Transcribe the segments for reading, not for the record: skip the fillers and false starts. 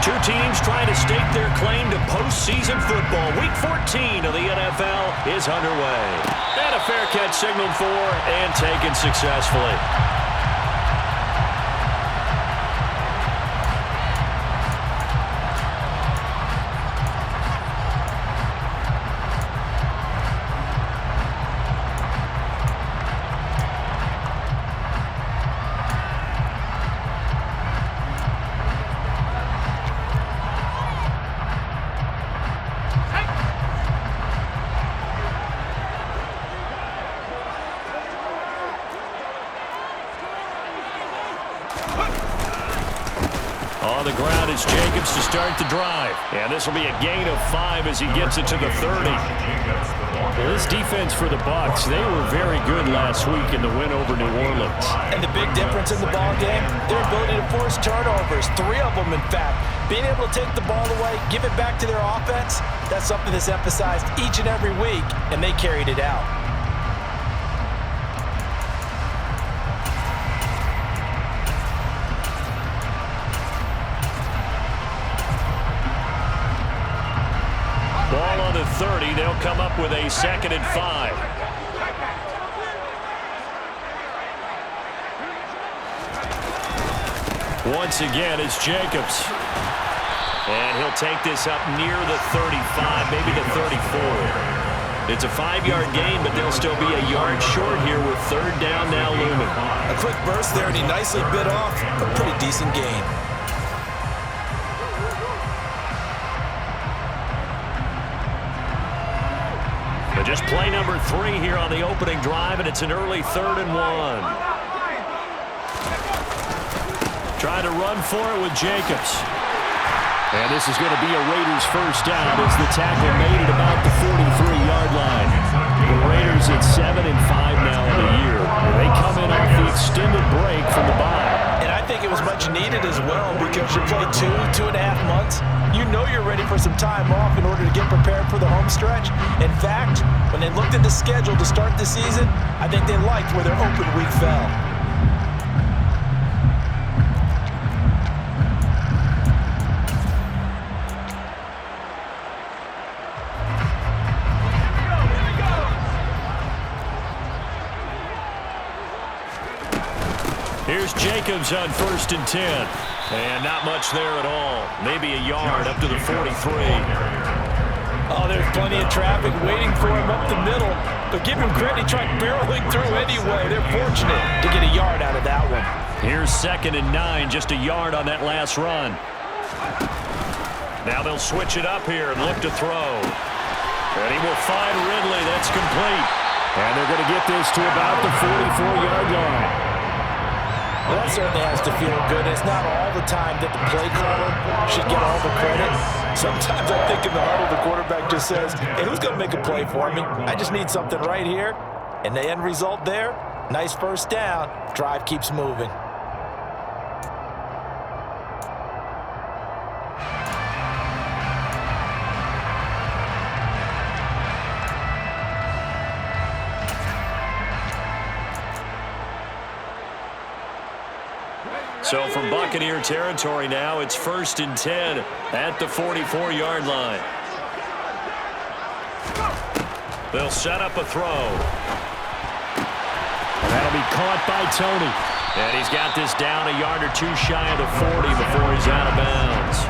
Two teams trying to stake their claim to postseason football. Week 14 of the NFL is underway. And a fair catch signaled for and taken successfully. On the ground is Jacobs to start the drive. And this will be a gain of 5 as he gets it to the 30. Well, this defense for the Bucs, they were very good last week in the win over New Orleans. And the big difference in the ball game, their ability to force turnovers, 3 of them in fact. Being able to take the ball away, give it back to their offense, that's something that's emphasized each and every week, and they carried it out. Ball on the 30. They'll come up with a 2nd and 5. Once again, it's Jacobs. And he'll take this up near the 35, maybe the 34. It's a 5-yard gain, but they'll still be a yard short here with 3rd down now looming. A quick burst there, and he nicely bit off a pretty decent gain. Just play number 3 here on the opening drive, and it's an early 3rd and 1. Trying to run for it with Jacobs. And this is going to be a Raiders first down as the tackle made it about the 43-yard line. The Raiders at 7-5 now in the year. They come in off the extended break from the bye. And I think it was much needed as well because you play 2.5 months. You know you're ready for some time off in order to get prepared for the home stretch. In fact, when they looked at the schedule to start the season, I think they liked where their open week fell. Here's Jacobs on 1st and 10. And not much there at all. Maybe a yard up to the 43. Oh, there's plenty of traffic waiting for him up the middle. But give him credit, he tried barreling through anyway. They're fortunate to get a yard out of that one. Here's 2nd and 9, just a yard on that last run. Now they'll switch it up here and look to throw. And he will find Ridley. That's complete. And they're going to get this to about the 44-yard line. Well, that certainly has to feel good. It's not all the time that the play caller should get all the credit. Sometimes I think in the huddle, the quarterback just says, hey, who's going to make a play for me? I just need something right here. And the end result there, nice first down. Drive keeps moving. So from Buccaneer territory now, it's 1st and 10 at the 44-yard line. They'll set up a throw. That'll be caught by Tony. And he's got this down a yard or 2 shy of the 40 before he's out of bounds.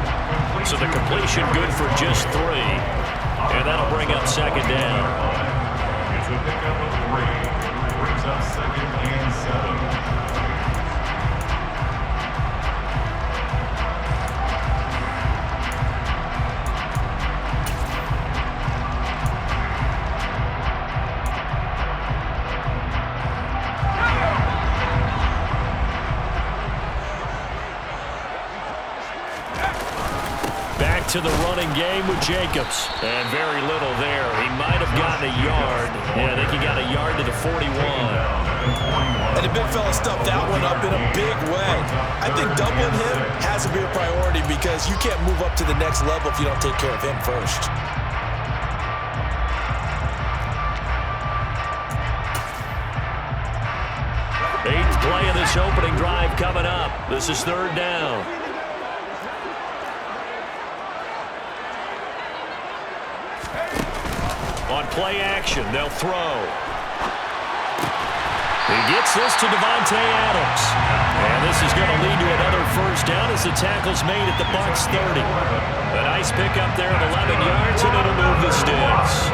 So the completion good for just 3. And that'll bring up 2nd down. It's a pickup of 3. Brings up 2nd and 7. To the running game with Jacobs. And very little there. He might have gotten a yard. Yeah, I think he got a yard to the 41. And the big fella stuffed that one up in a big way. I think doubling him has to be a priority because you can't move up to the next level if you don't take care of him first. Eighth play of this opening drive coming up. This is 3rd down. On play action, they'll throw. He gets this to Davante Adams. And this is going to lead to another first down as the tackle's made at the Bucs 30. A nice pickup there of 11 yards, and it'll move the sticks.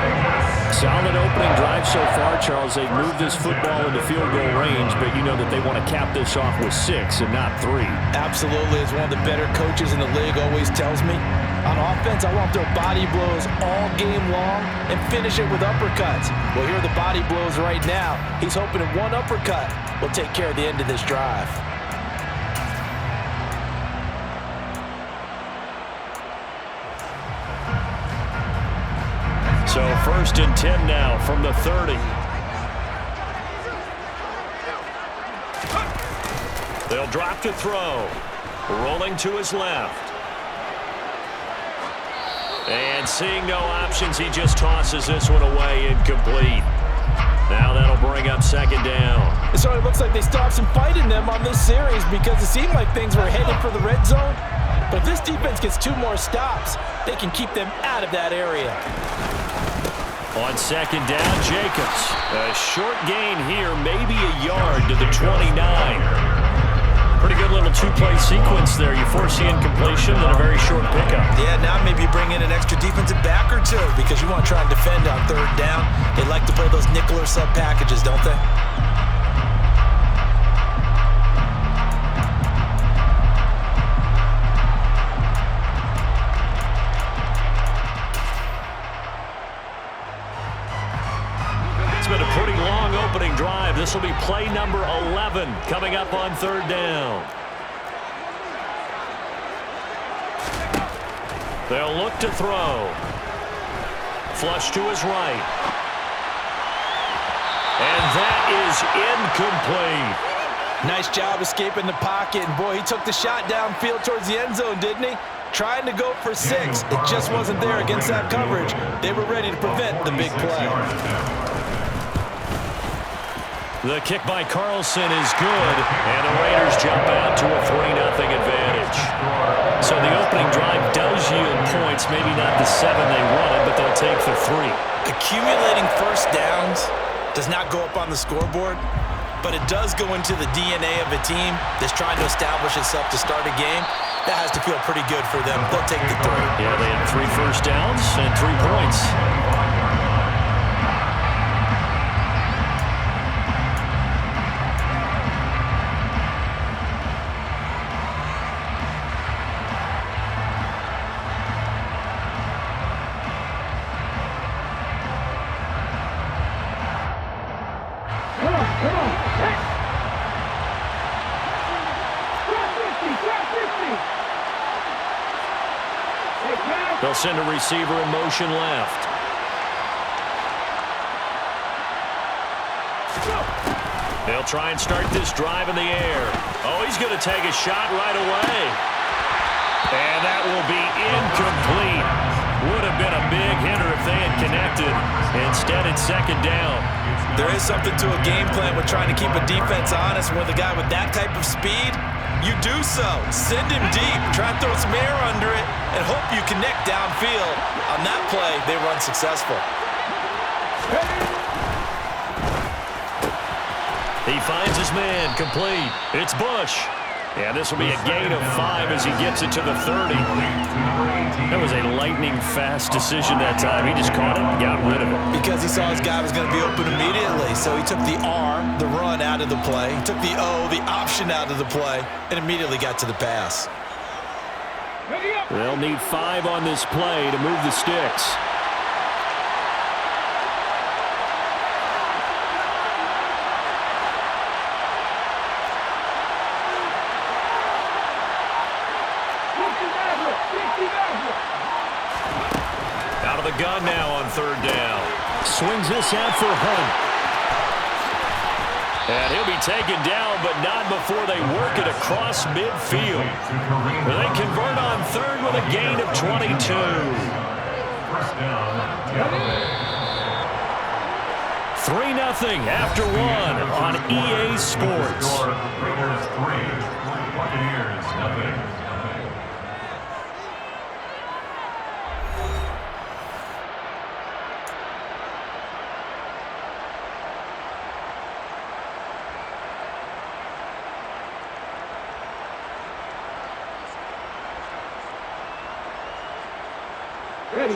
Solid opening drive so far, Charles. They've moved this football into field goal range, but you know that they want to cap this off with 6 and not 3. Absolutely. As one of the better coaches in the league always tells me, on offense, I want their body blows all game long and finish it with uppercuts. Well, here are the body blows right now. He's hoping that one uppercut will take care of the end of this drive. So 1st and 10 now from the 30. They'll drop to throw. Rolling to his left. And seeing no options, he just tosses this one away, incomplete. Now that'll bring up 2nd down. It sort of looks like they still have some fight in them on this series because it seemed like things were headed for the red zone. But if this defense gets 2 more stops, they can keep them out of that area. On 2nd down, Jacobs. A short gain here, maybe a yard to the 29. Pretty good little 2-play sequence there. You force the incompletion and a very short pickup. Yeah, now maybe bring in an extra defensive back or 2 because you want to try and defend on 3rd down. They like to play those nickel or sub packages, don't they? Been a pretty long opening drive. This will be play number 11 coming up on 3rd down. They'll look to throw. Flush to his right. And that is incomplete. Nice job escaping the pocket. And boy, he took the shot downfield towards the end zone, didn't he? Trying to go for 6. It just wasn't there against that coverage. They were ready to prevent the big play. The kick by Carlson is good, and the Raiders jump out to a 3-0 advantage. So the opening drive does yield points, maybe not the 7 they wanted, but they'll take the 3. Accumulating first downs does not go up on the scoreboard, but it does go into the DNA of a team that's trying to establish itself to start a game. That has to feel pretty good for them. They'll take the 3. Yeah, they had 3 first downs and 3 points. They'll send a receiver in motion left. They'll try and start this drive in the air. Oh, he's going to take a shot right away. And that will be incomplete. Would have been a big hitter if they had connected. Instead, it's 2nd down. There is something to a game plan with trying to keep a defense honest. With a guy with that type of speed, you do so. Send him deep. Try and throw some air under it and hope you connect downfield. On that play, they run successful. He finds his man, complete. It's Bush. Yeah, this will be a gain of 5 as he gets it to the 30. That was a lightning-fast decision that time. He just caught it and got rid of it. Because he saw his guy was going to be open immediately, so he took the R, the run, out of the play. He took the O, the option, out of the play, and immediately got to the pass. They'll need 5 on this play to move the sticks. Out of the gun now on 3rd down. Swings this out for Hunt. And he'll be taken down, but not before they work it across midfield. They convert on 3rd with a gain of 22. First down. 3-0 after 1 on EA Sports. Raiders 3, Buccaneers 0. They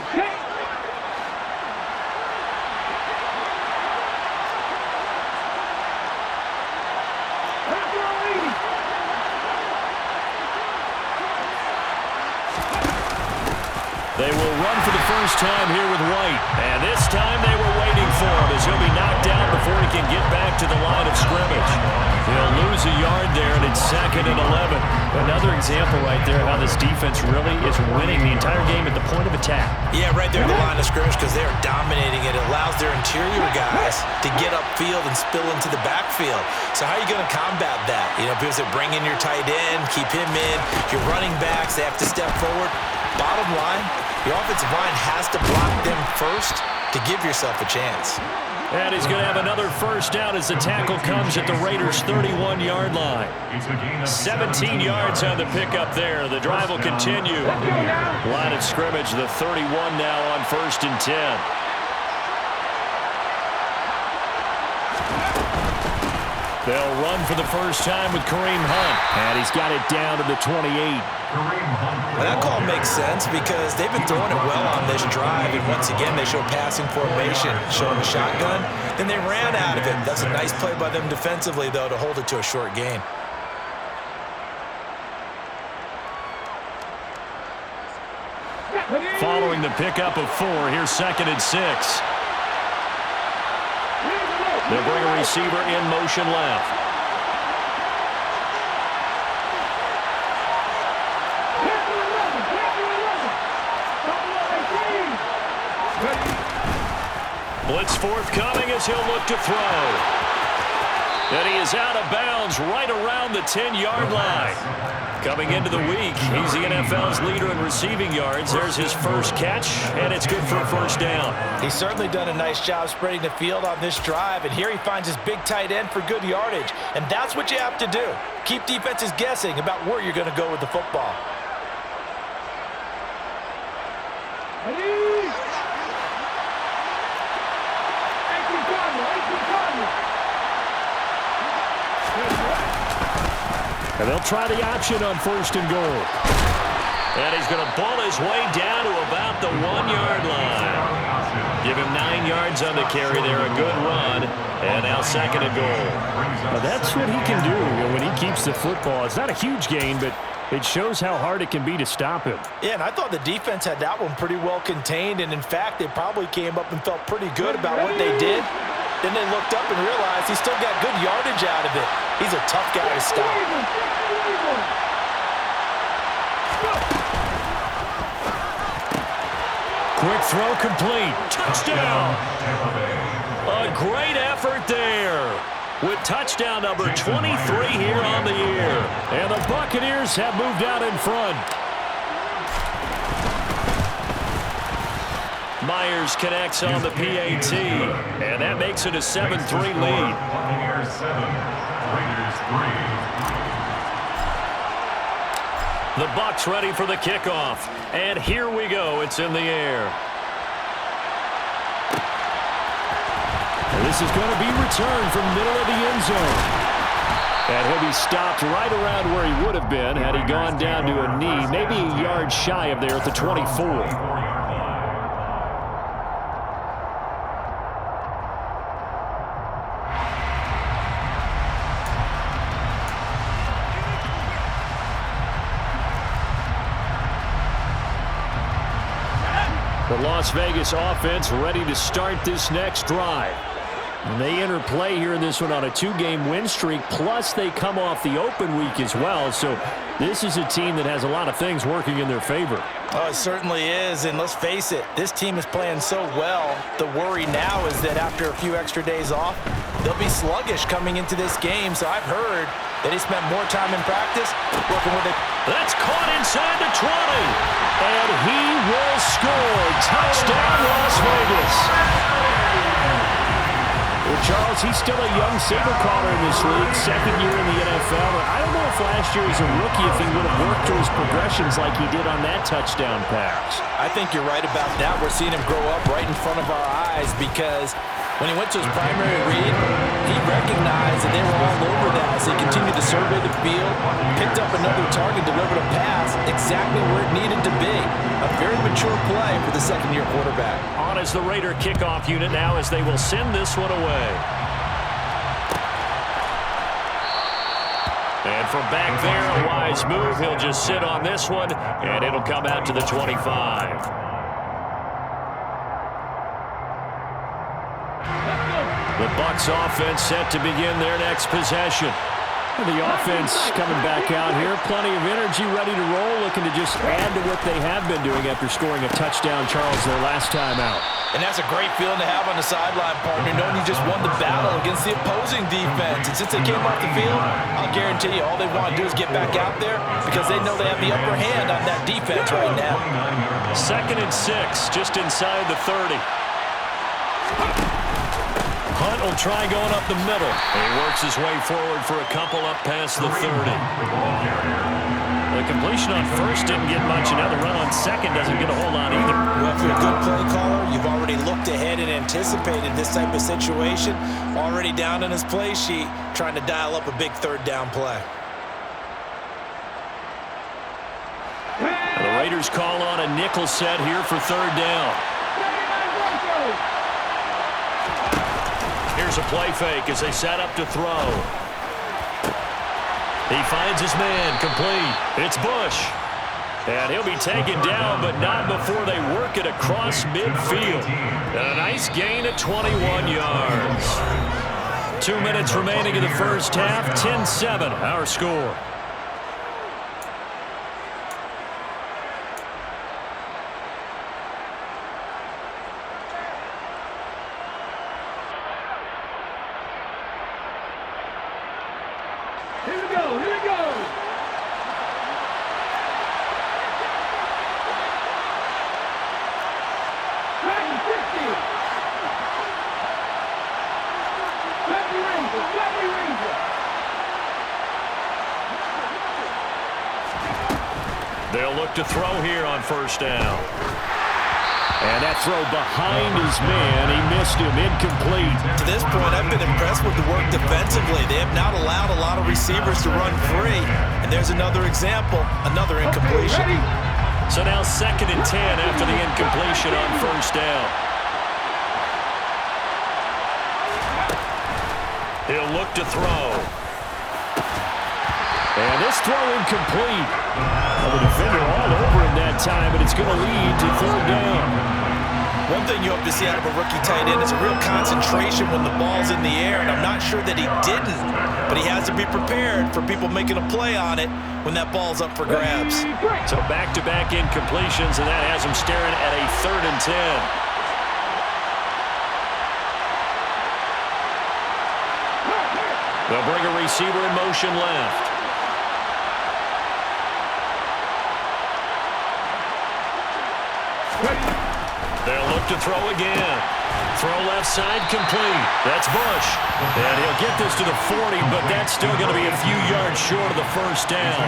will run for the first time here with White. And this time they were waiting for him as he'll be knocked down before he can get back to the line of scrimmage. He'll lose a yard there, and it's 2nd and 11. Another example right there of how this defense really is winning the entire game at the point of attack. Yeah, right there at the line of scrimmage because they are dominating it. It allows their interior guys to get upfield and spill into the backfield. So how are you going to combat that? You know, because they bring in your tight end, keep him in. Your running backs, they have to step forward. Bottom line, your offensive line has to block them first to give yourself a chance. And he's going to have another first down as the tackle comes at the Raiders' 31-yard line. 17 yards on the pickup there. The drive will continue. Line of scrimmage, the 31 now on 1st and 10. They'll run for the first time with Kareem Hunt. And he's got it down to the 28. Well, that call makes sense because they've been throwing it well on this drive, and once again they show passing formation, showing the shotgun. Then they ran out of it. That's a nice play by them defensively, though, to hold it to a short gain. Following the pickup of 4, here's 2nd and 6. They'll bring a receiver in motion left. Blitz forthcoming as he'll look to throw. And he is out of bounds right around the 10-yard line. Coming into the week, he's the NFL's leader in receiving yards. There's his first catch, and it's good for a first down. He's certainly done a nice job spreading the field on this drive, and here he finds his big tight end for good yardage. And that's what you have to do. Keep defenses guessing about where you're going to go with the football. And they'll try the option on 1st and goal. And he's going to ball his way down to about the 1-yard line. Give him 9 yards on the carry there, a good run. And now 2nd and goal. Well, that's what he can do when he keeps the football. It's not a huge gain, but it shows how hard it can be to stop him. Yeah, and I thought the defense had that one pretty well contained. And, in fact, they probably came up and felt pretty good about what they did. Then they looked up and realized he still got good yardage out of it. He's a tough guy to stop. Quick throw complete. Touchdown. A great effort there. With touchdown number 23 here on the year. And the Buccaneers have moved out in front. Myers connects on the PAT, and that makes it a 7-3 lead. Buccaneers 7, Raiders 3. The Bucs ready for the kickoff, and here we go. It's in the air. And this is going to be returned from middle of the end zone. And he'll be stopped right around where he would have been had he gone down to a knee, maybe a yard shy of there at the 24. The Las Vegas offense ready to start this next drive. And they enter play here in this one on a 2-game win streak, plus they come off the open week as well. So this is a team that has a lot of things working in their favor. Oh, it certainly is, and let's face it, this team is playing so well. The worry now is that after a few extra days off, they'll be sluggish coming into this game. So I've heard that he spent more time in practice working with it. That's caught inside the 20. And he will score. Touchdown, Las Vegas. Well, Charles, he's still a young signal caller in this league, 2nd year in the NFL. I don't know if last year as a rookie if he would have worked to his progressions like he did on that touchdown pass. I think you're right about that. We're seeing him grow up right in front of our eyes because When he went to his primary read, he recognized that they were all over that as he continued to survey the field, picked up another target, delivered a pass exactly where it needed to be. A very mature play for the second-year quarterback. On as the Raider kickoff unit now as they will send this one away. And from back there, a wise move. He'll just sit on this one, and it'll come out to the 25. The Bucs offense set to begin their next possession. The offense coming back out here. Plenty of energy, ready to roll, looking to just add to what they have been doing after scoring a touchdown, Charles, their last time out. And that's a great feeling to have on the sideline, partner, knowing you just won the battle against the opposing defense. And since they came off the field, I'll guarantee you all they want to do is get back out there because they know they have the upper hand on that defense right now. 2nd and 6, just inside the 30. Hunt will try going up the middle. He works his way forward for a couple up past the 30. The completion on first didn't get much, and now the run on second doesn't get a whole lot either. Well, if you're a good play caller, you've already looked ahead and anticipated this type of situation. Already down in his play sheet, trying to dial up a big third down play. The Raiders call on a nickel set here for 3rd down. Here's a play fake as they set up to throw. He finds his man, complete. It's Bush. And he'll be taken down, but not before they work it across midfield. And a nice gain of 21 yards. 2 minutes remaining in the first half, 10-7, our score. Here we go, here we go. They'll look to throw here on 1st down. And that throw behind his man. He missed him. Incomplete. To this point, I've been impressed with the work defensively. They have not allowed a lot of receivers to run free. And there's another example, another incompletion. So now 2nd and 10 after the incompletion on 1st down. He'll look to throw. And this throw incomplete. Well, the defender all over him that time, but it's going to lead to 3rd down. One thing you hope to see out of a rookie tight end is a real concentration when the ball's in the air, and I'm not sure that he didn't, but he has to be prepared for people making a play on it when that ball's up for grabs. So back-to-back incompletions, and that has him staring at a 3rd and 10. They'll bring a receiver in motion left. They'll look to throw again. Throw left side complete. That's Bush. And he'll get this to the 40, but that's still going to be a few yards short of the 1st down.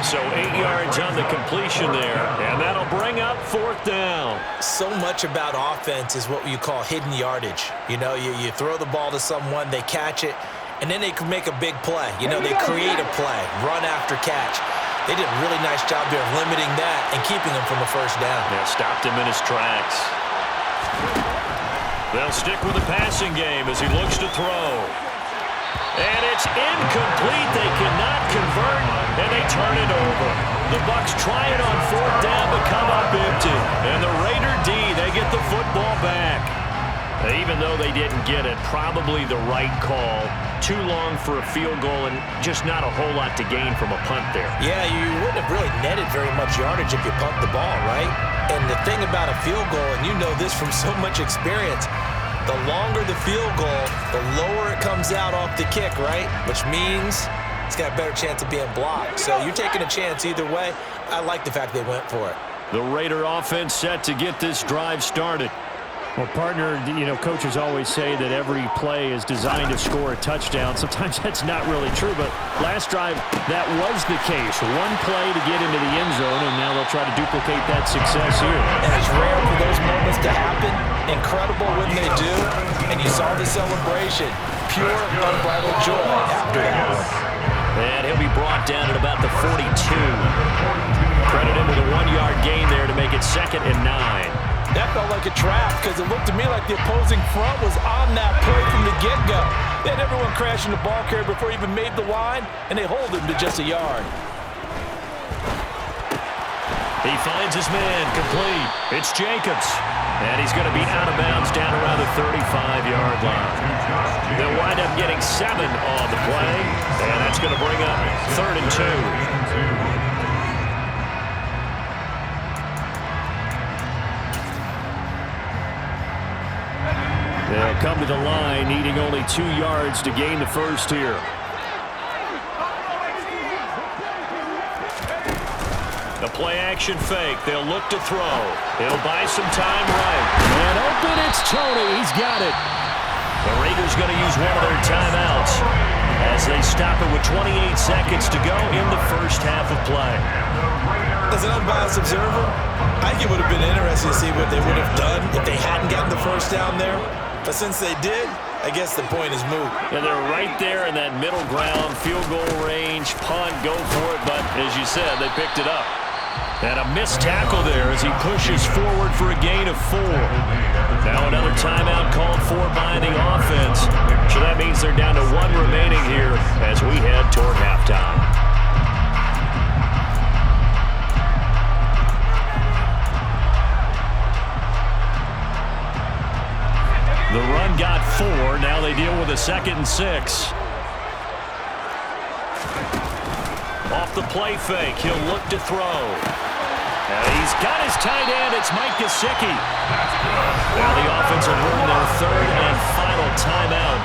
So 8 yards on the completion there, and that'll bring up 4th down. So much about offense is what you call hidden yardage. You know, you throw the ball to someone, they catch it, and then they can make a big play. You know, they create a play, run after catch. They did a really nice job there of limiting that and keeping him from the 1st down. Yeah, stopped him in his tracks. They'll stick with the passing game as he looks to throw. And it's incomplete. They cannot convert, and they turn it over. The Bucs try it on 4th down, but come up empty. And the Raider D, they get the football back. Even though they didn't get it, probably the right call. Too long for a field goal and just not a whole lot to gain from a punt there. Yeah, you wouldn't have really netted very much yardage if you punt the ball, right? And the thing about a field goal, and you know this from so much experience, the longer the field goal, the lower it comes out off the kick, right? Which means it's got a better chance of being blocked. So you're taking a chance either way. I like the fact they went for it. The Raider offense set to get this drive started. Well, partner, coaches always say that every play is designed to score a touchdown. Sometimes that's not really true, but last drive, that was the case. One play to get into the end zone, and now they'll try to duplicate that success here. And it's rare for those moments to happen. Incredible when they do. And you saw the celebration. Pure, unbridled joy after that one. And he'll be brought down at about the 42. Credit him with a 1-yard gain there to make it 2nd and 9. That felt like a trap because it looked to me like the opposing front was on that play from the get-go. They had everyone crashing the ball carrier before he even made the line, and they hold him to just a yard. He finds his man, complete. It's Jacobs. And he's going to be out of bounds down around the 35-yard line. They'll wind up getting 7 on the play, and that's going to bring up 3rd and 2. They'll come to the line, needing only 2 yards to gain the first here. The play-action fake. They'll look to throw. He'll buy some time right. And open, it's Tony. He's got it. The Raiders going to use one of their timeouts as they stop it with 28 seconds to go in the first half of play. As an unbiased observer, I think it would have been interesting to see what they would have done if they hadn't gotten the first down there. But since they did, I guess the point is moot. And they're right there in that middle ground, field goal range, punt, go for it. But as you said, they picked it up. And a missed tackle there as he pushes forward for a gain of 4. Now another timeout called for by the offense. So that means they're down to 1 remaining here as we head toward halftime. The run got 4. Now they deal with a 2nd and 6. Off the play fake, he'll look to throw. And he's got his tight end. It's Mike Gesicki. Now the offense will run their 3rd and final timeout.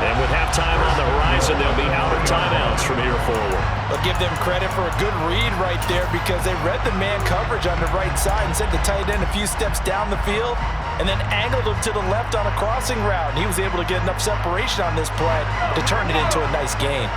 And with halftime on the horizon, they'll be out of timeouts from here forward. I'll give them credit for a good read right there because they read the man coverage on the right side and sent the tight end a few steps down the field and then angled him to the left on a crossing route. And he was able to get enough separation on this play to turn it into a nice gain.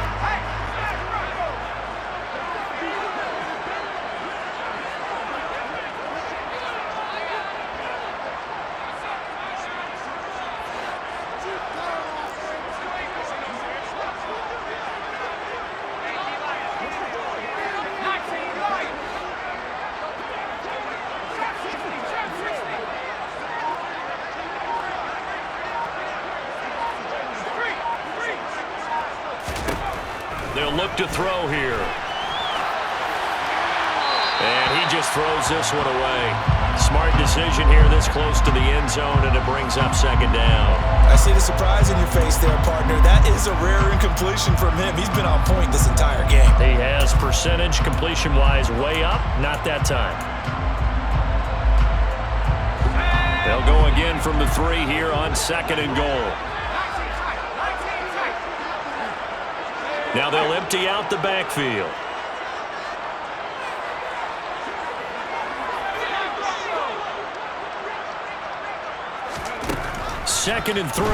They'll look to throw here. And he just throws this one away. Smart decision here this close to the end zone, and it brings up 2nd down. I see the surprise in your face there, partner. That is a rare incompletion from him. He's been on point this entire game. He has percentage completion-wise way up. Not that time. They'll go again from the 3 here on 2nd and goal. Now they'll empty out the backfield. Second and 3.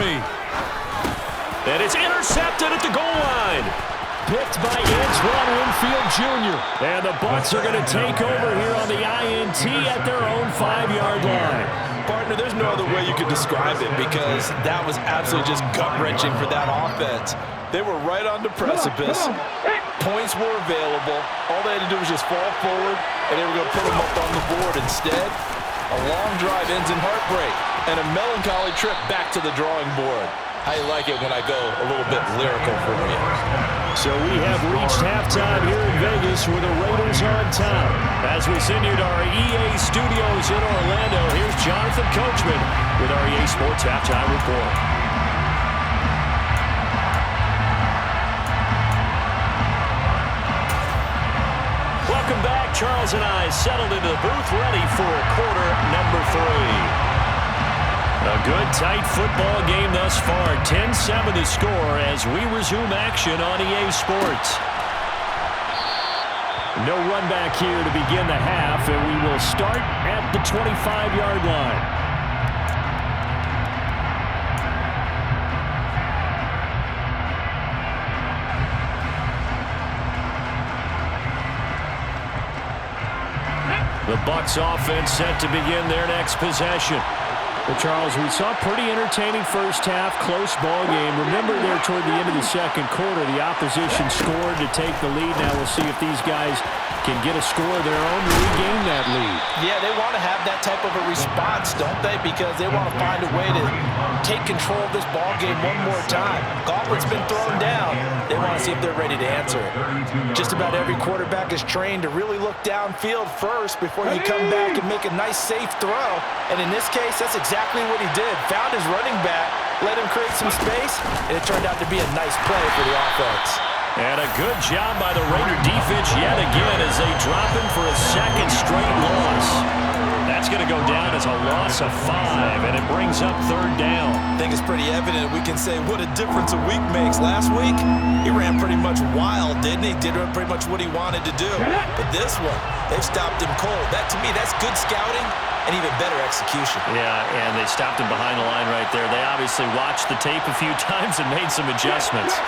And it's intercepted at the goal line. Picked by Antoine Winfield Jr. And the Bucs are going to take over here on the INT at their own 5-yard line. Partner, there's no other way you could describe it because that was absolutely just gut-wrenching for that offense. They were right on the precipice. Points were available. All they had to do was just fall forward, and they were going to put them up on the board. Instead, a long drive ends in heartbreak and a melancholy trip back to the drawing board. I like it when I go a little bit lyrical for you. So we have reached halftime here in Vegas with the Raiders on top. As we send you to our EA studios in Orlando, here's Jonathan Coachman with our EA Sports Halftime Report. Welcome back. Charles and I settled into the booth ready for quarter number 3. A good, tight football game thus far. 10-7 the score as we resume action on EA Sports. No run back here to begin the half, and we will start at the 25-yard line. The Bucs offense set to begin their next possession. Well, Charles, we saw a pretty entertaining first half, close ball game. Remember there toward the end of the second quarter, the opposition scored to take the lead. Now we'll see if these guys can get a score of their own to regain that lead. Yeah, they want to have that type of a response, don't they? Because they want to find a way to take control of this ball game one more time. Gauntlet's been thrown down. They want to see if they're ready to answer it. Just about every quarterback is trained to really look downfield first before you come back and make a nice, safe throw. And in this case, that's exactly what he did. Found his running back, let him create some space, and it turned out to be a nice play for the offense. And a good job by the Raider defense yet again as they drop him for a second straight loss. That's going to go down as a loss of 5, and it brings up third down. I think it's pretty evident we can say what a difference a week makes. Last week, he ran pretty much wild, didn't he? Did pretty much what he wanted to do. But this one, they've stopped him cold. That, to me, that's good scouting and even better execution. Yeah, and they stopped him behind the line right there. They obviously watched the tape a few times and made some adjustments.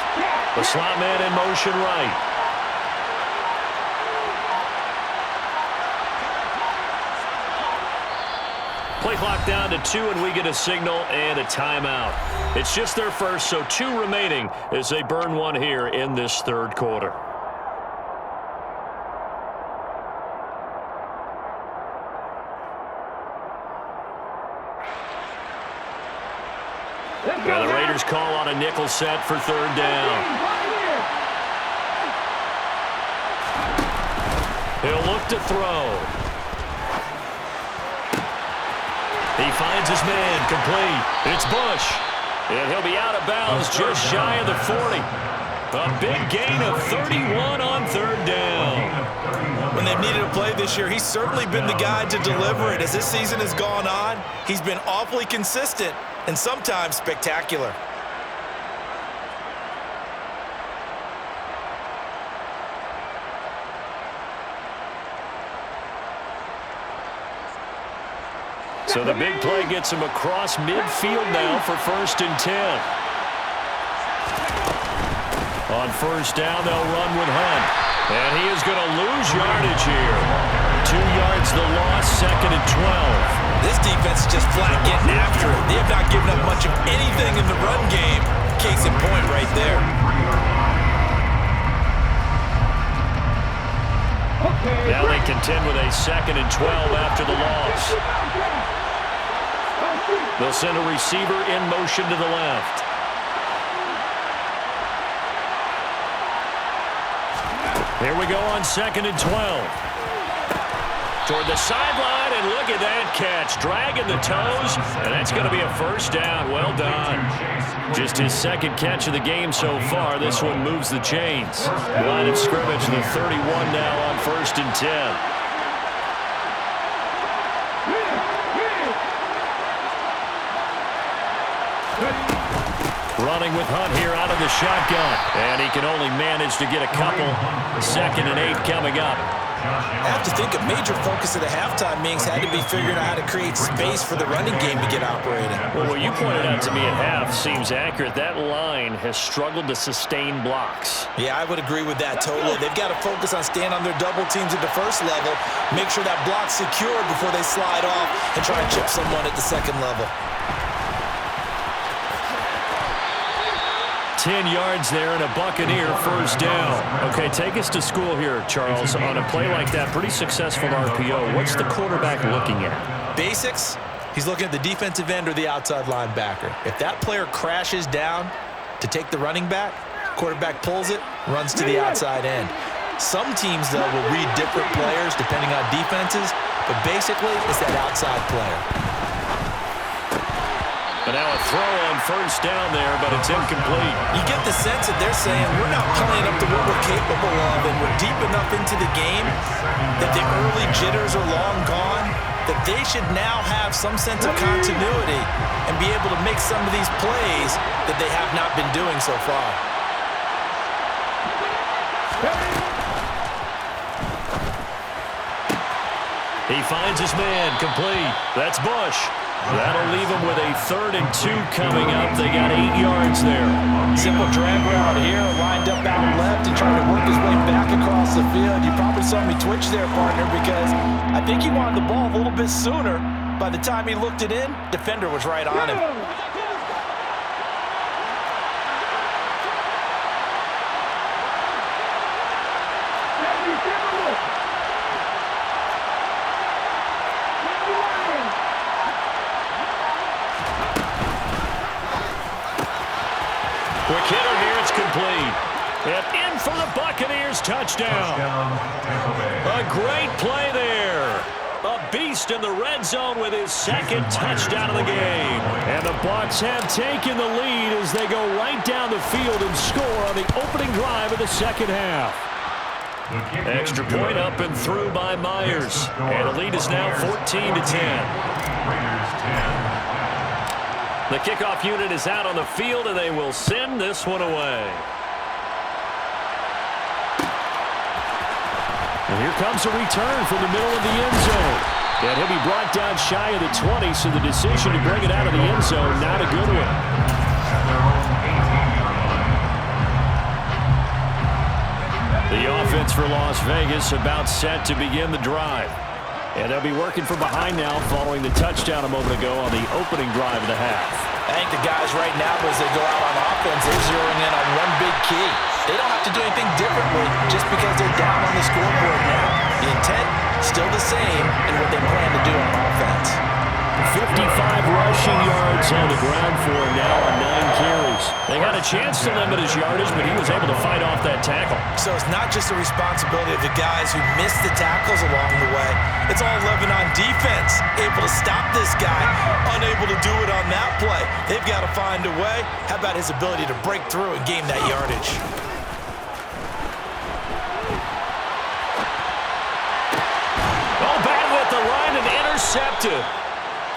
The slot man in motion right. Play clock down to 2, and we get a signal and a timeout. It's just their first, so 2 remaining as they burn one here in this third quarter. Now the Raiders call on a nickel set for third down. He'll look to throw. He finds his man, complete. It's Bush. And he'll be out of bounds just shy of the 40. A big gain of 31 on third down. When they've needed a play this year, he's certainly been the guy to deliver it. As this season has gone on, he's been awfully consistent and sometimes spectacular. So the big play gets him across midfield now for 1st and 10. On first down, they'll run with Hunt. And he is going to lose yardage here. 2 yards the loss, 2nd and 12. This defense is just flat getting after it. They have not given up much of anything in the run game. Case in point right there. Now they contend with a 2nd and 12 after the loss. They'll send a receiver in motion to the left. Here we go on 2nd and 12. Toward the sideline, and look at that catch. Dragging the toes, and that's going to be a first down. Well done. Just his 2nd catch of the game so far. This one moves the chains. Line of scrimmage, the 31 now on 1st and 10. Running with Hunt here out of the shotgun. And he can only manage to get a couple. 2nd and 8 coming up. I have to think a major focus of the halftime meetings had to be figuring out how to create space for the running game to get operating. Well, what you pointed out to me at half seems accurate. That line has struggled to sustain blocks. Yeah, I would agree with that totally. They've got to focus on staying on their double teams at the first level, make sure that block's secured before they slide off and try and chip someone at the second level. 10 yards there and a Buccaneer first down. Okay, take us to school here, Charles. On a play like that, pretty successful RPO. What's the quarterback looking at? Basics, he's looking at the defensive end or the outside linebacker. If that player crashes down to take the running back, quarterback pulls it, runs to the outside end. Some teams, though, will read different players depending on defenses, but basically it's that outside player. And now a throw on first down there, but it's incomplete. You get the sense that they're saying we're not playing up to what we're capable of, and we're deep enough into the game that the early jitters are long gone, that they should now have some sense of continuity and be able to make some of these plays that they have not been doing so far. He finds his man, complete. That's Bush. That'll leave them with a 3rd and 2 coming up. They got 8 yards there. Simple drag route here, lined up out left and trying to work his way back across the field. You probably saw me twitch there, partner, because I think he wanted the ball a little bit sooner. By the time he looked it in, defender was right on him. Quick hitter here, it's complete. And in for the Buccaneers, touchdown. A great play there. A beast in the red zone with his 2nd touchdown of the game. And the Bucs have taken the lead as they go right down the field and score on the opening drive of the 2nd half. Extra point up and through by Myers. And the lead is now 14-10. Raiders 10. The kickoff unit is out on the field, and they will send this one away. And here comes a return from the middle of the end zone. And he'll be brought down shy of the 20, so the decision to bring it out of the end zone, not a good one. The offense for Las Vegas about set to begin the drive. And they'll be working from behind now following the touchdown a moment ago on the opening drive of the half. I think the guys right now, as they go out on offense, they're zeroing in on one big key. They don't have to do anything differently just because they're down on the scoreboard now. The intent, still the same in what they plan to do on offense. 55 rushing yards on the ground for him now on 9 carries. They had a chance to limit his yardage, but he was able to fight off that tackle. So it's not just the responsibility of the guys who missed the tackles along the way. It's all 11 on defense, able to stop this guy, unable to do it on that play. They've got to find a way. How about his ability to break through and gain that yardage? Oh, battled at the line and intercepted.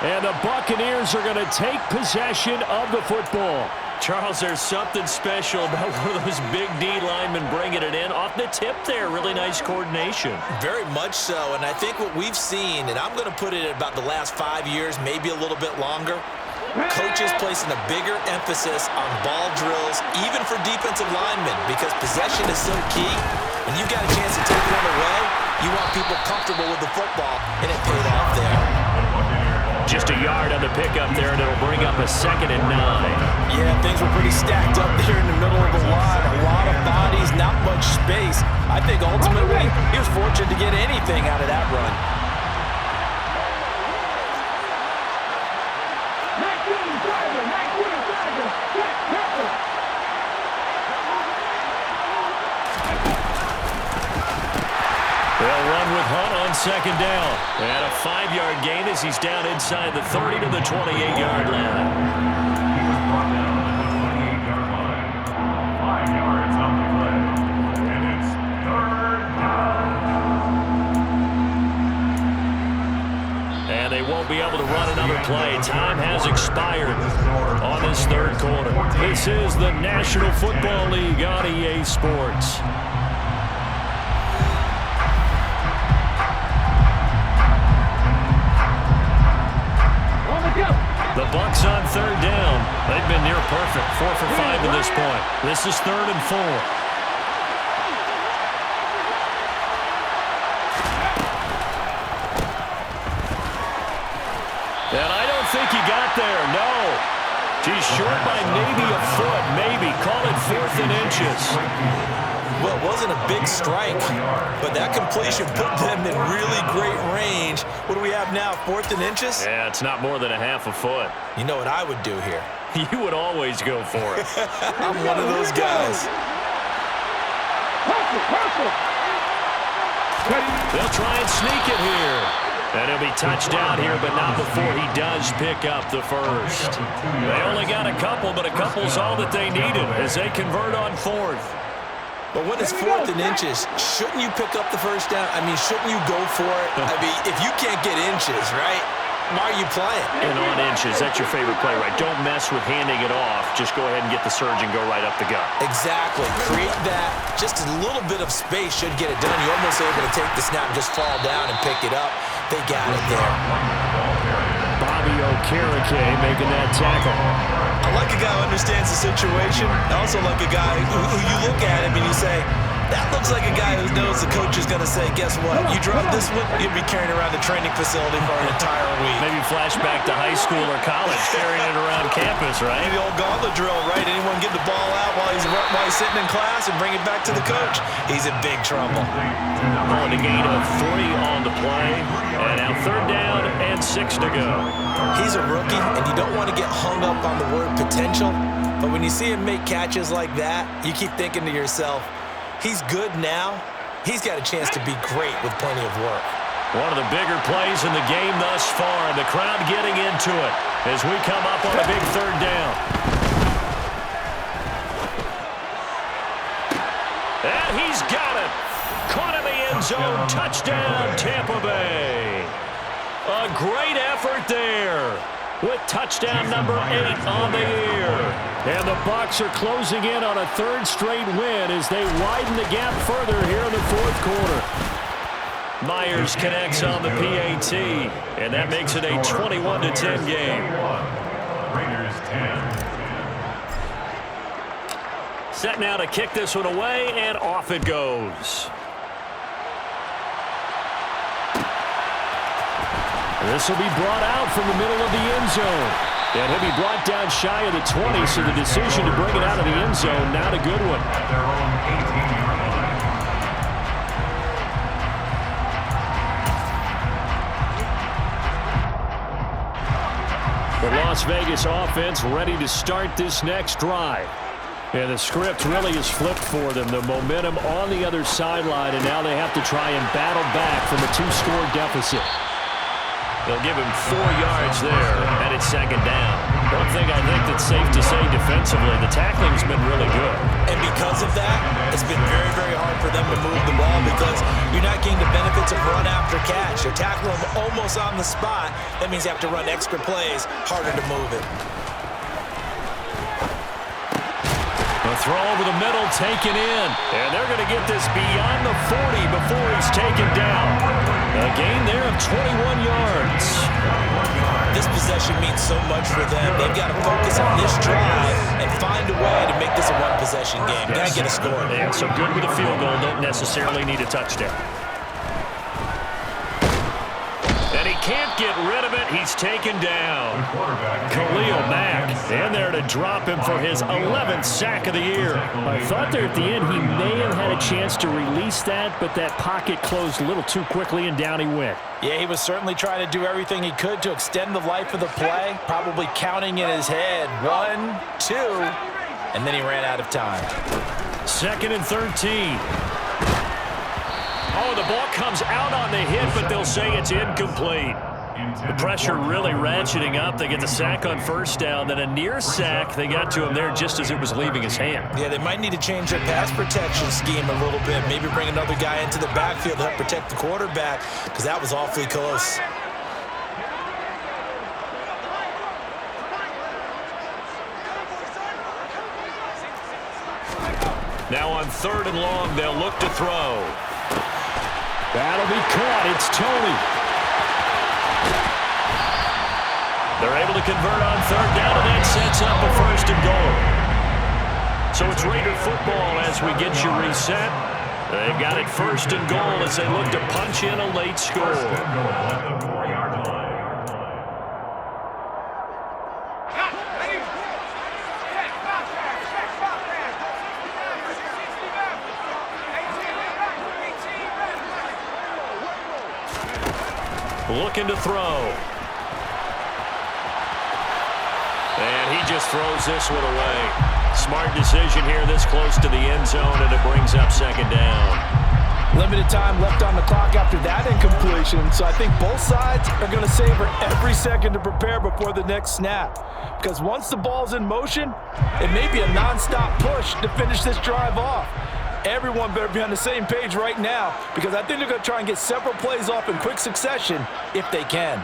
And the Buccaneers are going to take possession of the football. Charles, there's something special about one of those big D linemen bringing it in off the tip there. Really nice coordination. Very much so, and I think what we've seen, and I'm going to put it at about the last 5 years, maybe a little bit longer, coaches placing a bigger emphasis on ball drills, even for defensive linemen, because possession is so key. When you've got a chance to take one away, you want people comfortable with the football, and it paid off there. Just a yard on the pickup there, and it'll bring up a 2nd and 9. Yeah, things were pretty stacked up there in the middle of the line. A lot of bodies, not much space. I think ultimately he was fortunate to get anything out of that run. They'll run with Hunt on 2nd down. And a 5-yard gain as he's down inside the 30 to the 28-yard line. He was brought down to the 28-yard line. 5 yards on the play. And it's 3rd down. And they won't be able to run another play. Time has expired on this 3rd quarter. This is the National Football League on EA Sports. The Bucs on 3rd down. They've been near perfect. 4 for 5 to this point. This is 3rd and 4. And I don't think he got there. No. He's short by maybe a foot. Maybe. Call it 4th and inches. Well, it wasn't a big strike, but that completion put them in really great range. What do we have now, 4th and inches? Yeah, it's not more than a half a foot. You know what I would do here? You would always go for it. I'm one of those guys. They'll try and sneak it here. And he'll be touched down here, but not before he does pick up the first. They only got a couple, but a couple's all that they needed as they convert on 4th. But when it's 4th and inches, shouldn't you pick up the first down? I mean, shouldn't you go for it? I mean, if you can't get inches, right, why are you playing? And on inches, that's your favorite play, right? Don't mess with handing it off. Just go ahead and get the surge and go right up the gut. Exactly. Create that. Just a little bit of space should get it done. You're almost able to take the snap and just fall down and pick it up. They got it there. Bobby Okereke making that tackle. I like a guy who understands the situation. I also like a guy who you look at him and you say, that looks like a guy who knows the coach is going to say, guess what? You drop this one, you'll be carrying around the training facility for an entire week. Maybe flashback to high school or college, carrying it around campus, right? Maybe the old gauntlet drill, right? Anyone get the ball out while he's sitting in class and bring it back to the coach? He's in big trouble. On a gain of 3 on the play. And now 3rd down and 6 to go. He's a rookie, and you don't want to get hung up on the word potential. But when you see him make catches like that, you keep thinking to yourself, he's good now. He's got a chance to be great with plenty of work. One of the bigger plays in the game thus far, and the crowd getting into it as we come up on a big 3rd down. And he's got it. Caught in the end zone. Touchdown, Tampa Bay. A great effort there with touchdown number 8 on the year. And the Bucs are closing in on a 3rd straight win as they widen the gap further here in the 4th quarter. Myers connects on the PAT, and that makes it a 21-10 game. Raiders 10. Set now to kick this one away, and off it goes. This will be brought out from the middle of the end zone. And he'll be brought down shy of the 20, so the decision to bring it out of the end zone, not a good one. At their own 18-yard line. The Las Vegas offense ready to start this next drive. And the script really is flipped for them. The momentum on the other sideline, and now they have to try and battle back from a 2-score deficit. They'll give him 4 yards there, and it's 2nd down. One thing I think that's safe to say defensively, the tackling's been really good. And because of that, it's been very, very hard for them to move the ball because you're not getting the benefits of run after catch. You're tackling them almost on the spot. That means you have to run extra plays, harder to move it. The throw over the middle, taken in. And they're going to get this beyond the 40 before he's taken down. A gain there of 21 yards. This possession means so much for them. They've got to focus on this drive and find a way to make this a one-possession game. Got to get a score. Yeah, so good with a field goal. Don't necessarily need a touchdown. And he can't get rid of it. He's taken down. Khalil Mack in there to drop him for his 11th sack of the year. I thought there at the end he may have had a chance to release that, but that pocket closed a little too quickly, and down he went. Yeah, he was certainly trying to do everything he could to extend the life of the play, probably counting in his head 1, 2, and then he ran out of time. 2nd and 13. Oh, the ball comes out on the hit, but they'll say it's incomplete. The pressure really ratcheting up. They get the sack on 1st down, then a near sack. They got to him there just as it was leaving his hand. Yeah, they might need to change their pass protection scheme a little bit. Maybe bring another guy into the backfield to help protect the quarterback, because that was awfully close. Now on 3rd and long, they'll look to throw. That'll be caught. It's Tony. They're able to convert on 3rd down, and that sets up a 1st and goal. So it's Raider football as we get you reset. They've got it 1st and goal as they look to punch in a late score. Looking to throw. And he just throws this one away. Smart decision here this close to the end zone, and it brings up 2nd down. Limited time left on the clock after that incompletion, so I think both sides are going to savor every second to prepare before the next snap. Because once the ball's in motion, it may be a nonstop push to finish this drive off. Everyone better be on the same page right now, because I think they're going to try and get several plays off in quick succession if they can.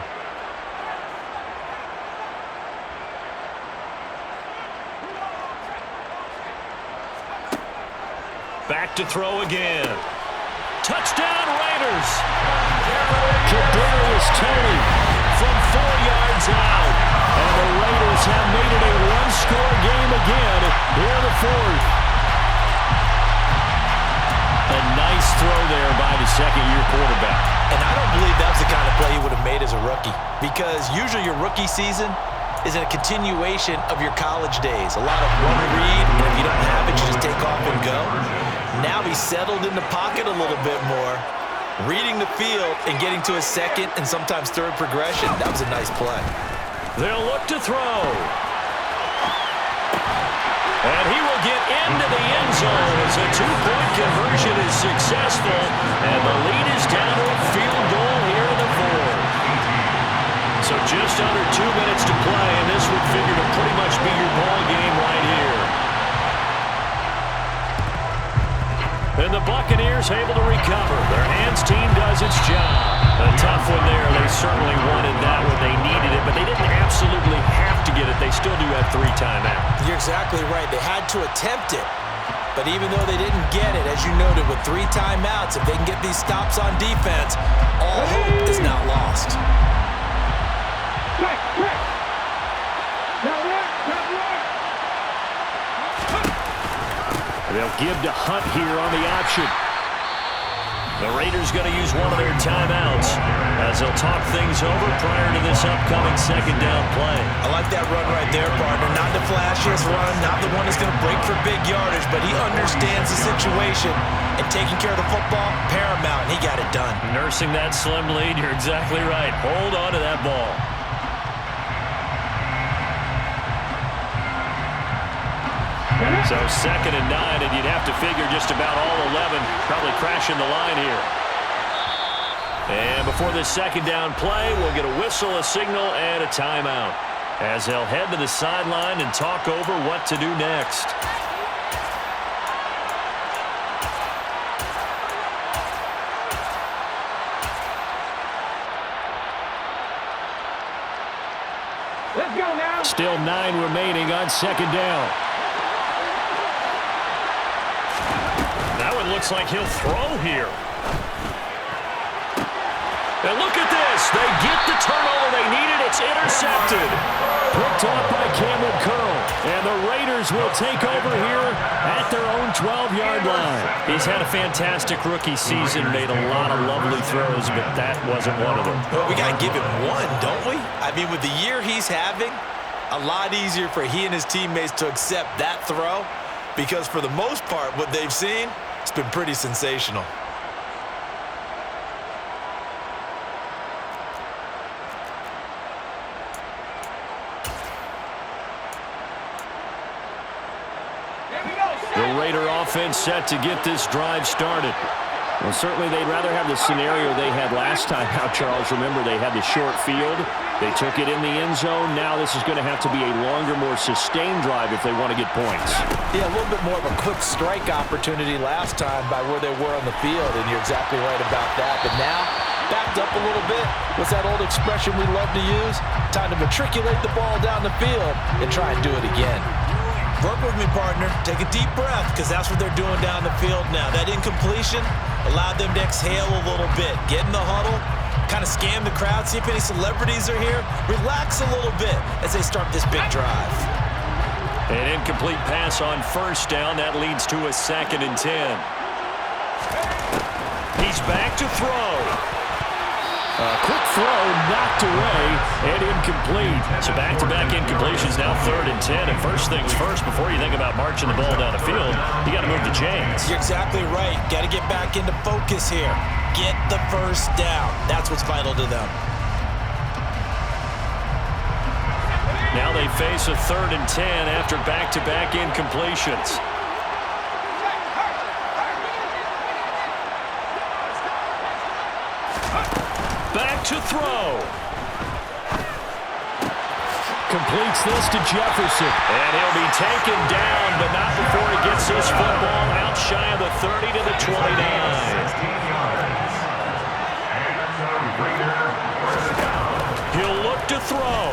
Back to throw again. Touchdown, Raiders! Kadarius Toney from 4 yards out. Raiders have made it a one-score game again here in the fourth. A nice throw there by the second-year quarterback. And I don't believe that's the kind of play he would have made as a rookie, because usually your rookie season is a continuation of your college days. A lot of one read, and if you don't have it, you just take off and go. Now he's settled in the pocket a little bit more, reading the field and getting to his second and sometimes third progression. That was a nice play. They'll look to throw. And he will get into the end zone as a two-point conversion is successful. And the lead is down to a field goal here in the fourth. So just under 2 minutes to play, and this would figure to pretty much be your ball game right here. And the Buccaneers able to recover. Their hands team does its job. A tough one there. They certainly wanted that when they needed it, but they didn't absolutely have to get it. They still do have 3 timeouts. You're exactly right. They had to attempt it. But even though they didn't get it, as you noted, with 3 timeouts, if they can get these stops on defense, all hope is not lost. They'll give to Hunt here on the option. The Raiders going to use one of their timeouts as they'll talk things over prior to this upcoming second down play. I like that run right there, partner. Not the flashiest run, not the one that's going to break for big yardage, but he understands the situation, and taking care of the football, paramount, and he got it done. Nursing that slim lead, you're exactly right. Hold on to that ball. So 2nd and 9, and you'd have to figure just about all 11 probably crashing the line here. And before this second down play, we'll get a whistle, a signal, and a timeout as they'll head to the sideline and talk over what to do next. Let's go now. Still 9 remaining on second down. That one looks like he'll throw here. And look at this. They get the turnover they needed. It's intercepted. Picked off by Cameron Curl. And the Raiders will take over here at their own 12-yard line. He's had a fantastic rookie season, made a lot of lovely throws, but that wasn't one of them. Well, we got to give him one, don't we? I mean, with the year he's having, a lot easier for he and his teammates to accept that throw, because for the most part, what they've seen, it's been pretty sensational. The Raider offense set to get this drive started. Well, certainly they'd rather have the scenario they had last time out, Charles. Remember, they had the short field. They took it in the end zone. Now this is going to have to be a longer, more sustained drive if they want to get points. Yeah, a little bit more of a quick strike opportunity last time by where they were on the field, and you're exactly right about that. But now, backed up a little bit. What's that old expression we love to use? Time to matriculate the ball down the field and try and do it again. Work with me, partner. Take a deep breath, because that's what they're doing down the field now. That incompletion allowed them to exhale a little bit. Get in the huddle, kind of scan the crowd, see if any celebrities are here. Relax a little bit as they start this big drive. An incomplete pass on first down. That leads to a 2nd and 10. He's back to throw. A quick throw knocked away and incomplete. So back-to-back incompletions, now 3rd and 10. And first things first, before you think about marching the ball down the field, you got to move the chains. You're exactly right. Got to get back into focus here. Get the first down. That's what's vital to them. Now they face a 3rd and 10 after back-to-back incompletions. Back to throw. Completes this to Jefferson. And he'll be taken down, but not before he gets this football out shy of the 30 to the 29. He'll look to throw.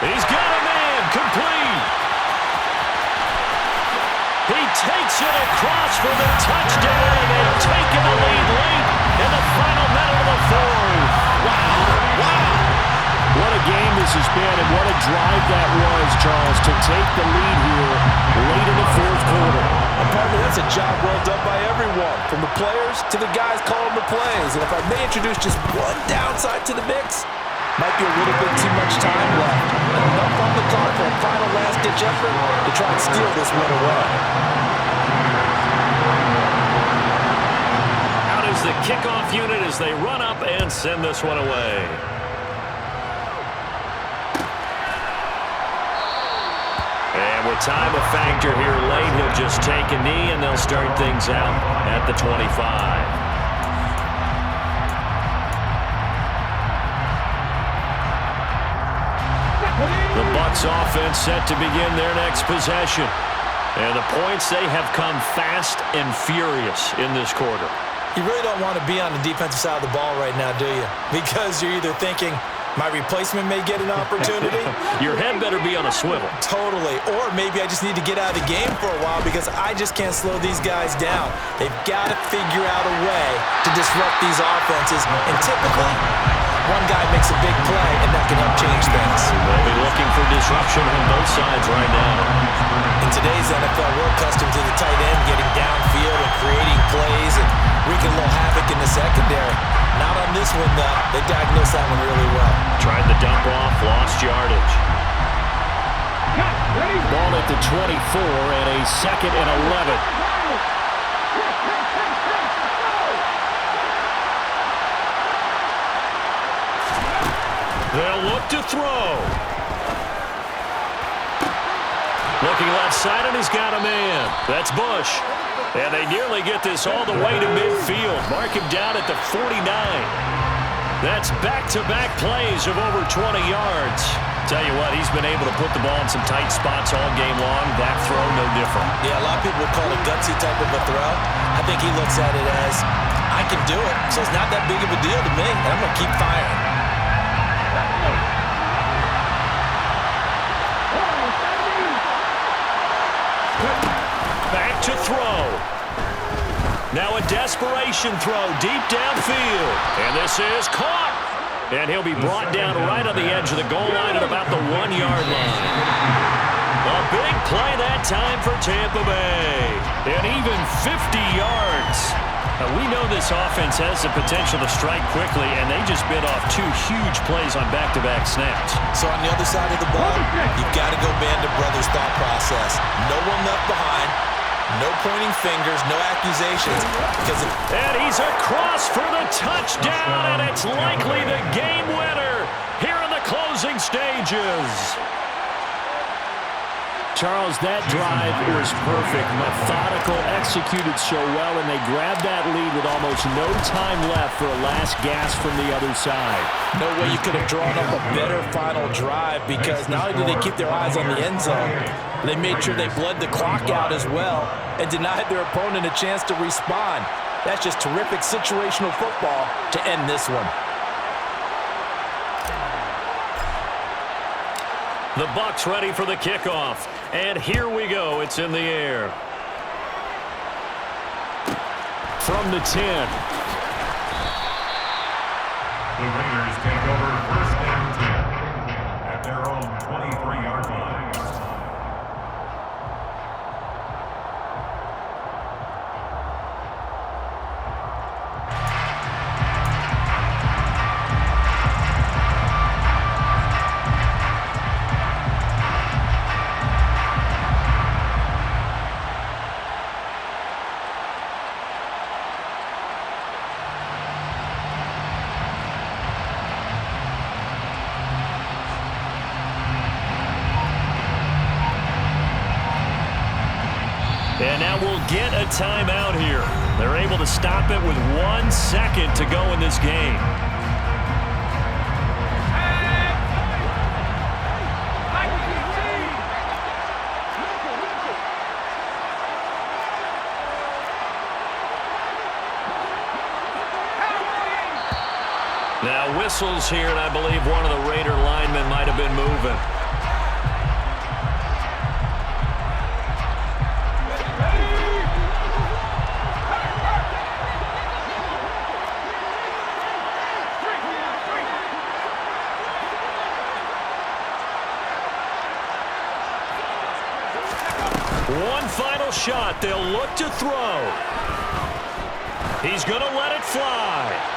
He's got a man. Complete. He takes it across for the touchdown. They've taken the lead late in the final minute of the fourth. Wow. What a game this has been, and what a drive that was, Charles, to take the lead here late in the fourth quarter. And partner, that's a job well done by everyone, from the players to the guys calling the plays. And if I may introduce just one downside to the mix, might be a little bit too much time left. And enough on the clock for a final last-ditch effort to try and steal this one away. Out is the kickoff unit as they run up and send this one away. And with time a factor here late, he'll just take a knee and they'll start things out at the 25. The Bucs offense set to begin their next possession. And the points, they have come fast and furious in this quarter. You really don't want to be on the defensive side of the ball right now, do you? Because you're either thinking, my replacement may get an opportunity. Your head better be on a swivel. Totally. Or maybe I just need to get out of the game for a while because I just can't slow these guys down. They've got to figure out a way to disrupt these offenses. And typically, one guy makes a big play, and that can help change things. They'll be looking for disruption on both sides right now. In today's NFL, we're accustomed to the tight end getting downfield and creating plays and wreaking a little havoc in the secondary. Not on this one, though. They diagnosed that one really well. Tried the dump off, lost yardage. Ball at the 24 and a 2nd and 11. They'll look to throw. Looking left side, and he's got a man. That's Bush. And they nearly get this all the way to midfield. Mark him down at the 49. That's back-to-back plays of over 20 yards. Tell you what, he's been able to put the ball in some tight spots all game long. That throw, no different. Yeah, a lot of people would call it gutsy type of a throw. I think he looks at it as, I can do it, so it's not that big of a deal to me, and I'm going to keep firing. Back to throw. Now a desperation throw deep downfield. And this is caught. And he'll be brought down right on the edge of the goal line at about the 1-yard line. A big play that time for Tampa Bay. And even 50 yards. Now, we know this offense has the potential to strike quickly, and they just bit off 2 huge plays on back-to-back snaps. So on the other side of the ball, you've got to go band of brothers thought process. No one left behind. No pointing fingers, no accusations. And he's across for the touchdown, and it's likely the game winner here in the closing stages. Charles, that drive was perfect. Methodical, executed so well, and they grabbed that lead with almost no time left for a last gasp from the other side. No way you could have drawn up a better final drive because not only did they keep their eyes on the end zone, they made sure they bled the clock out as well and denied their opponent a chance to respond. That's just terrific situational football to end this one. The Bucs ready for the kickoff. And here we go. It's in the air. From the 10. The Raiders take over 1st and 10 at their own 23-yard line. And now we'll get a timeout here. They're able to stop it with 1 second to go in this game. Now whistles here, and I believe one of the Raider linemen might have been moving. final shot. They'll look to throw. He's going to let it fly.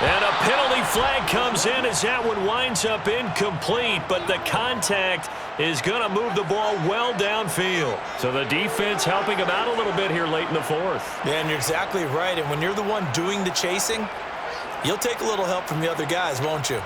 And a penalty flag comes in as that one winds up incomplete, but the contact is going to move the ball well downfield. So the defense helping him out a little bit here late in the fourth. Yeah, and you're exactly right. And when you're the one doing the chasing, you'll take a little help from the other guys, won't you?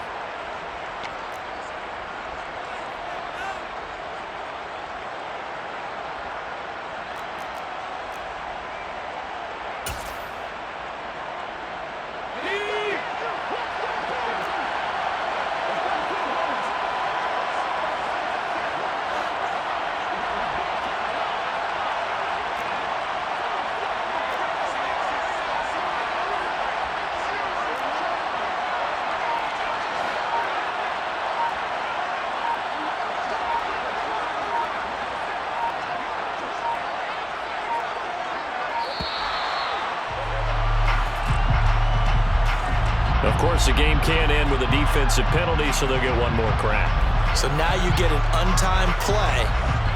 Of course, the game can't end with a defensive penalty, so they'll get one more crack. So now you get an untimed play,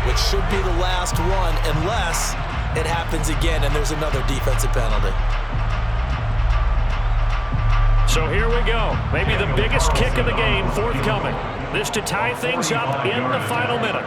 which should be the last one, unless it happens again and there's another defensive penalty. So here we go. Maybe the biggest kick of the game forthcoming. This to tie things up in the final minute.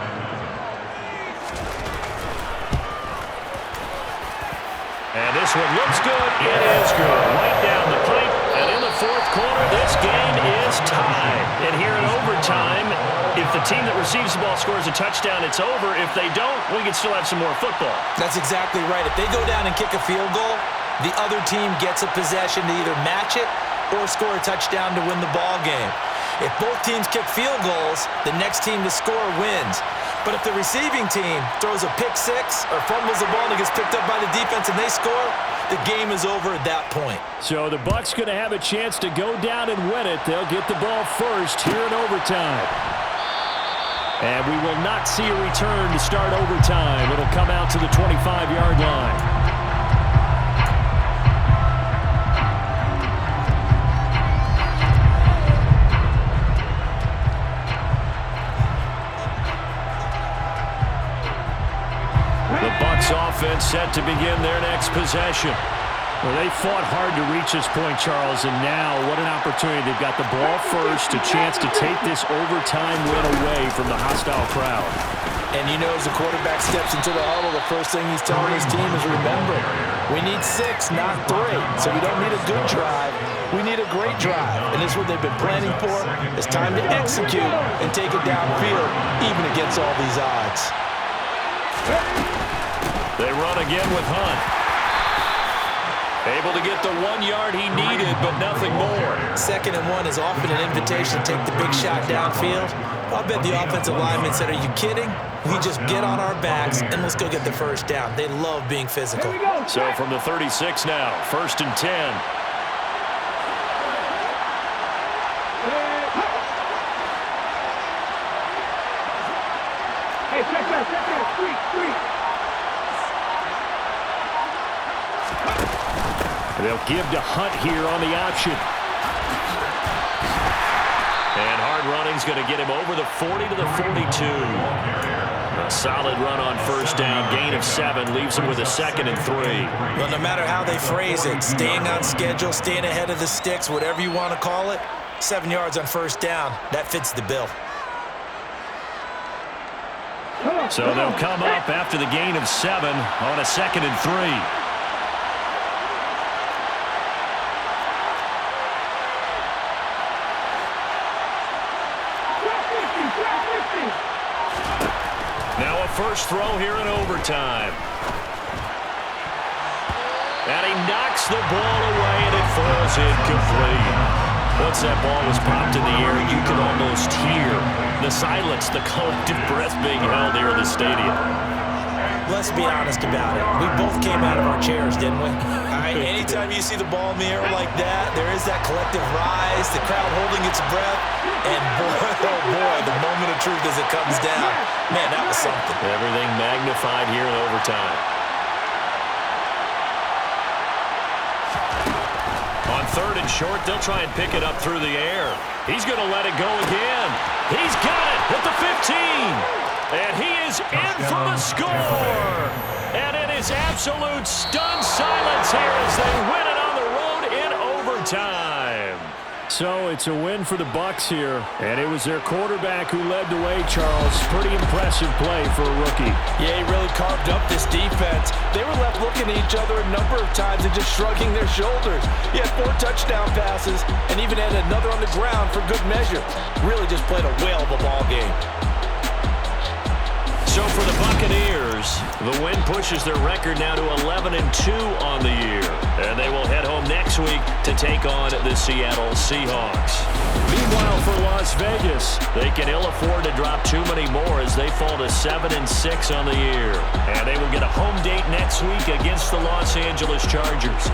And this one looks good. It is good. Right down the pipe. And in the fourth quarter, this game is tied. And here in overtime, if the team that receives the ball scores a touchdown, it's over. If they don't, we can still have some more football. That's exactly right. If they go down and kick a field goal, the other team gets a possession to either match it or score a touchdown to win the ball game. If both teams kick field goals, the next team to score wins. But if the receiving team throws a pick six or fumbles the ball and it gets picked up by the defense and they score, the game is over at that point. So the Bucs going to have a chance to go down and win it. They'll get the ball first here in overtime. And we will not see a return to start overtime. It'll come out to the 25-yard line. The Bucs offense set to begin their next possession. Well, they fought hard to reach this point, Charles, and now what an opportunity. They've got the ball first, a chance to take this overtime win away from the hostile crowd. And you know, as the quarterback steps into the huddle, the first thing he's telling his team is, remember, we need 6, not 3. So we don't need a good drive. We need a great drive. And this is what they've been planning for. It's time to execute and take it downfield, even against all these odds. They run again with Hunt. Able to get the 1 yard he needed, but nothing more. 2nd and 1 is often an invitation to take the big shot downfield. I'll bet the offensive linemen said, are you kidding? We just get on our backs and let's go get the first down. They love being physical. So from the 36 now, 1st and 10. Hey, check that, street. They'll give to Hunt here on the option. And hard running's going to get him over the 40 to the 42. A solid run on first down. Gain of 7 leaves him with a 2nd and 3. Well, no matter how they phrase it, staying on schedule, staying ahead of the sticks, whatever you want to call it, 7 yards on first down, that fits the bill. So they'll come up after the gain of 7 on a 2nd and 3. Now a first throw here in overtime. And he knocks the ball away, and it falls incomplete. Once that ball was popped in the air, you could almost hear the silence, the collective breath being held here in the stadium. Let's be honest about it. We both came out of our chairs, didn't we? Anytime you see the ball in the air like that, there is that collective rise, the crowd holding its breath, and boy, oh boy, the moment of truth as it comes down. Man, that was something. Everything magnified here in overtime. On 3rd and short, they'll try and pick it up through the air. He's going to let it go again. He's got it at the 15. And he is in for the score. And it is absolute stunned silence here as they win it on the road in overtime. So it's a win for the Bucs here, and it was their quarterback who led the way, Charles. Pretty impressive play for a rookie. Yeah, he really carved up this defense. They were left looking at each other a number of times and just shrugging their shoulders. He had 4 touchdown passes and even had another on the ground for good measure. Really just played a whale of a ball game. So for the Buccaneers, the win pushes their record now to 11-2 on the year. And they will head home next week to take on the Seattle Seahawks. Meanwhile, for Las Vegas, they can ill afford to drop too many more as they fall to 7-6 on the year. And they will get a home date next week against the Los Angeles Chargers.